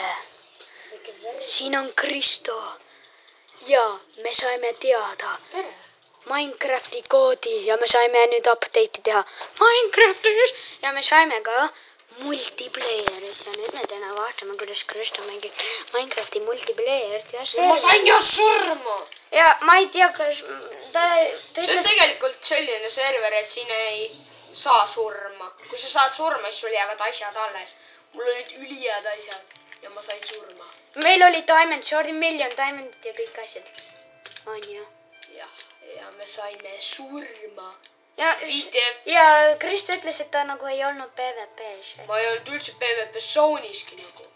tere! Siin on Kristo ja me saime teada Minecrafti koodi ja me saime nüüd update'i teha Minecraftis ja me saime ka multiplayerit ja nüüd me täna vaatame, kuidas Kristo mängib Minecrafti multiplayerit ja ma sain ju surma! Ja ma ei tea, kas ta see on tegelikult selline server, et siin ei saa surma. Kui sa saad surma, siis sul jäävad asjad alles. Mul olid ülihead asjad ja ma sain surma. Meil oli diamond, Jordi million diamondit ja kõik asjad. On ju? Ja me saime surma. Ja Kristo ütles, et ta nagu ei olnud PvP-s. Ma ei olnud üldse PvP zooniski nagu.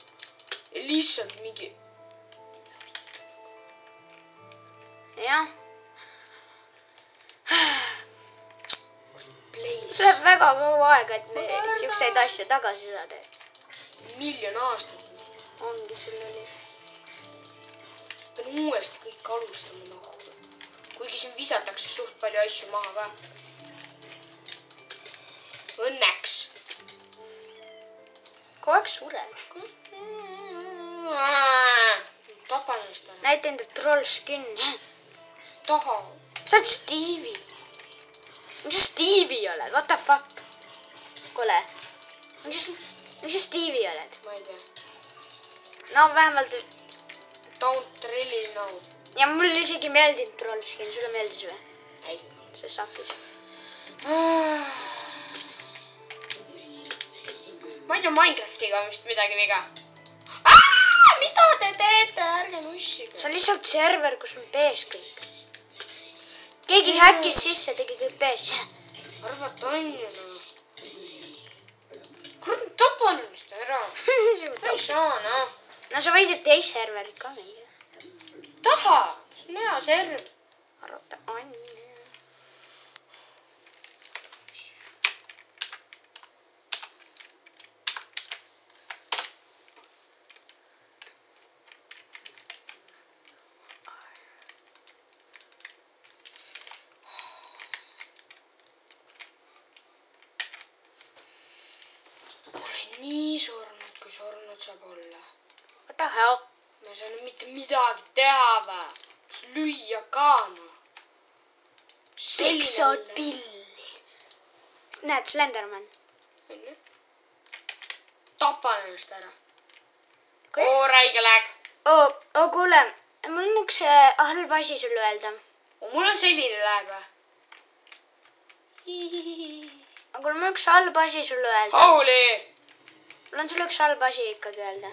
Lihtsalt mingi... Jah. See läheb väga kaua aega, et me siukseid asju tagasi saada. Miljon aastat. Ongi sul oli. Pean uuesti kõik alustama nohku. Kuigi siin visatakse suht palju asju maha ka. Õnneks. Kogu aeg sureb. Tapa ennast ära. Näita enda troll skin. Taha. Sa oled Stevie. Miks sa Stevie oled? What the fuck? Kuule. Miks sa Stevie oled? Ma ei tea. No vähemalt... Don't really know. Ja mul isegi meeldinud troll skin. Sulle meeldis või? Ei. See sakis. Ma ei tea, Minecraftiga on vist midagi viga. Mida te teete? Ärge nussige. See on lihtsalt server, kus on pees kõik. Keegi häkkis sisse, tegi kõik pees. Arvat on ju no. Kurat, tapan ennast ära. Ma ei saa no. No sa võid ju teist serverit ka mingi. Taha. See on hea server. Arvata on. Nii surnud, kui surnud saab olla. What the hell? Ma ei saanud mitte midagi teha või. Lüüa ka no. Pixotilli. Näed, Slenderman. Tapan ennast ära. Räige lag. Kuule, mul on üks halb asi sulle öelda. Mul on selline lag või? Aga mul on üks halb asi sulle öelda. Holy! Mul on sulle üks halb asi ikkagi öelda.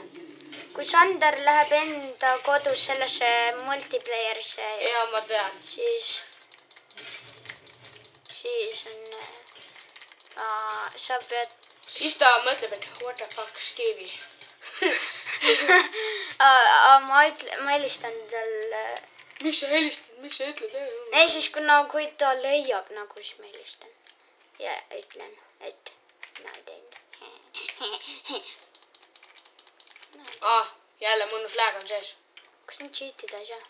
Kui Sander läheb enda kodus sellesse multiplayerisse, ja ma tean. Siis on... sa pead... Siis ta mõtleb, et what the fuck, Stevie. Ma helistan tal... Miks sa helistad? Miks sa ütled? Ei, siis kui ta leiab, nagu siis ma helistan. Ja ütlen, et... No, teinud. Jälle mõnus lag on sees. Kas nüüd cheatida ei saa?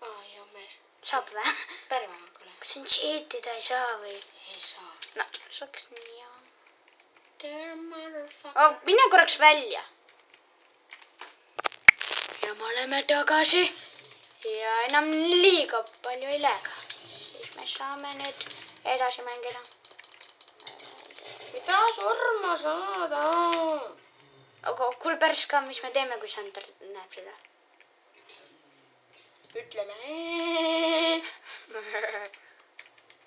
Jah, mees. Saab või? Perve, kuule. Kas nüüd cheatida ei saa või? Ei saa. No, saaks nii mine korraks välja. Ja me oleme tagasi. Ja enam liiga palju ei läga. Siis me saame nüüd edasi mängida. Mida surma saada? Aga kuule päris ka, mis me teeme, kui Sander näeb seda? Ütleme.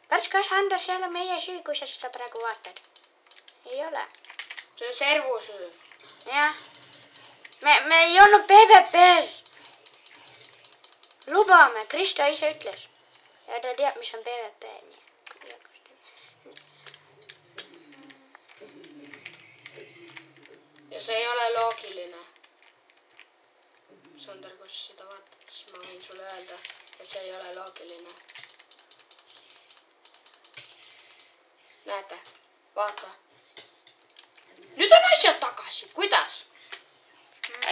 Päris ka Sander, see ei ole meie süü, kui sa seda praegu vaatad. Ei ole. See on servu süü. Jah. Me ei olnud PvP-s. Lubame, Kristo ise ütles. Ja ta teab, mis on PvP. Ja see ei ole loogiline. Sander, kui sa seda vaatad, siis ma võin sulle öelda, et see ei ole loogiline. Näete, vaata. Nüüd on asjad tagasi, kuidas?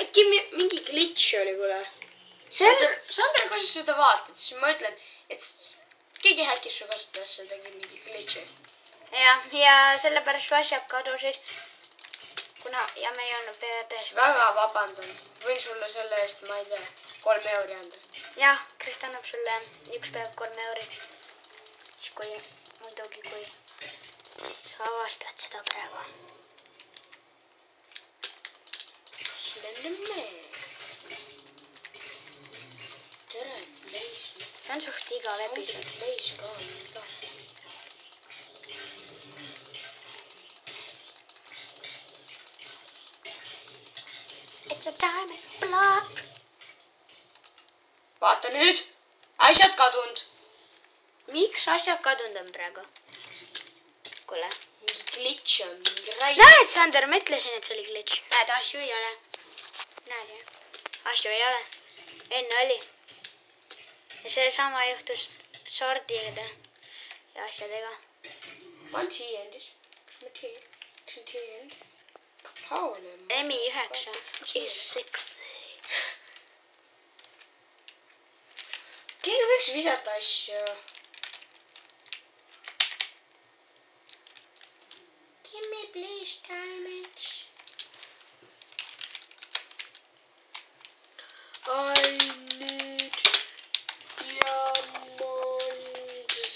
Äkki mingi glitch oli, kuule. Sander, kui sa seda vaatad, siis ma ütlen, et keegi häkkis su kasutajasse, tegi mingi glitchi. Ja sellepärast su asjad kadusid. ja me ei olnud PvP-s. Väga vabandan. Võin sulle selle eest, ma ei tea, 3 euri anda. Jah, Kriht annab sulle üks päev 3 euri. Siis kui, muidugi kui sa avastad seda praegu. Tere, Leis. See on suht igav episood. Leis ka on igav. It's a diamond block. Vaata nüüd. Asjad kadunud. Miks asjad kadunud on praegu? Kuule. Mingi glitch on. Mingi räi. Näed, Sander, ma ütlesin, et see oli glitch. Näed, asju ei ole. Näed, jah. Asju ei ole. Enne oli. Ja see sama juhtus sordiga ja asjadega. Ma on T-endis. Kas ma T-end? M9 is sexy. Keegi võiks visata asju. Give me please diamonds. I need diamonds.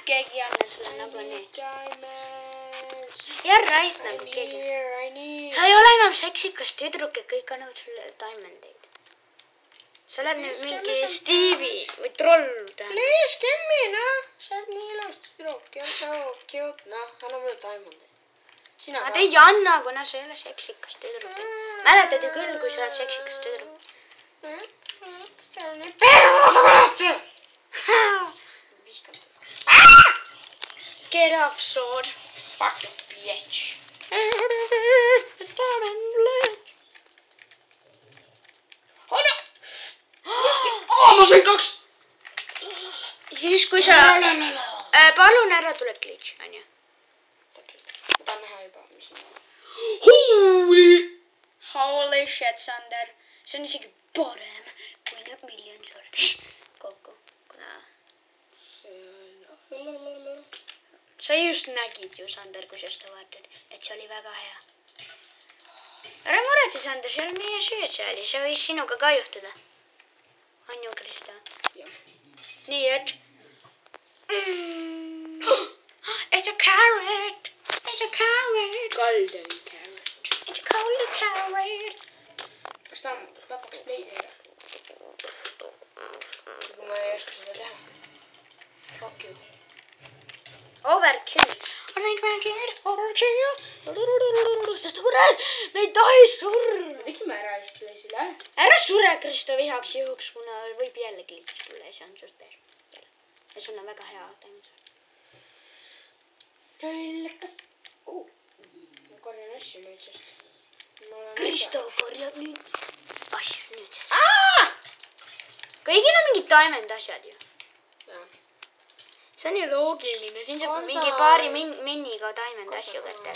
Keegi anna sulle nagu nii. Diamonds. Ja raist nagu keegi. I need. Sa ei ole enam seksikas tüdruk ja kõik annavad sulle diamondeid. Sa oled nüüd mingi Stevie või troll tähendab. Please give me, noh. Sa oled nii ilus tüdruk ja so cute, noh. Anna mulle diamondeid. Sina Ma ka. teid ei anna, kuna sa ei ole seksikas tüdruk. Mäletad ju küll, kui sa oled seksikas tüdruk. Get off, sword. Fuck you, bitch. Hoida! Ma sain 2! Siis kui sa... palun ära tule glitch, on ju. Ma tahan näha juba, mis on. Holy shit, Sander. See on isegi parem kui need miljon sordi kokku. Kuna... Sa just nägid ju, Sander, kui sa seda vaatad, et see oli väga hea. Ära muretse, Sander, see on meie süü, et see oli. See võis sinuga ka juhtuda. On ju, Krista? Jah. Nii, et... It's a carrot! It's a carrot! Golden carrot. It's a golden carrot! Kas ta tapaks pleidiga? Kui ma ei oska seda teha. Fuck you. Overkill. Overkill. Sest kurat, me ei tohi surra. Me tegime ära just Leisile. Ära sure, Kristo, vihaks juhuks, kuna võib jälle glitch tulla ja see on suht peas. Ja sul on väga hea taimisord. Trollekas. Ma korjan asju nüüd, sest... Kristo korjab nüüd asju nüüd sest. Kõigil on mingid diamond asjad ju. Jah. See on ju loogiline, siin saab mingi paari minniga diamond asju kätte.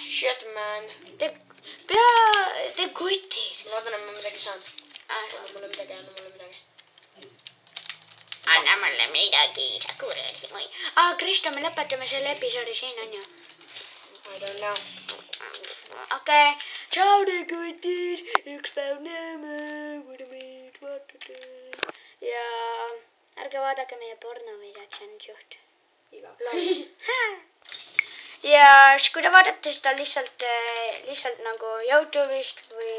Shit, man. Te kutid. Ma loodan, et ma midagi saan. Anna mulle midagi. Anna mulle midagi, sa kurat. Kristo, me lõpetame selle episoodi siin, on ju? I don't know. Okei. Tšau, te kutid. Üks päev näeme, kui te meid vaatate. Ja ärge vaadake meie pornovideot, see on suht. Iga plaan. Ja siis kui te vaatate seda lihtsalt nagu YouTube'ist või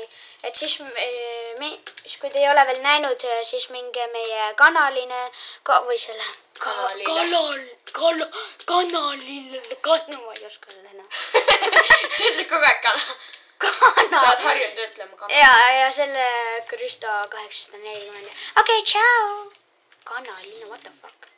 et siis kui te ei ole veel näinud, siis minge meie kanalile või selle kanalile, ma ei oska seda enam. Sa ütled kogu aeg kana. Sa oled harjunud ütlema kana. Ja selle Kristo 840. Okei, tšau. Kanalina, what the fuck.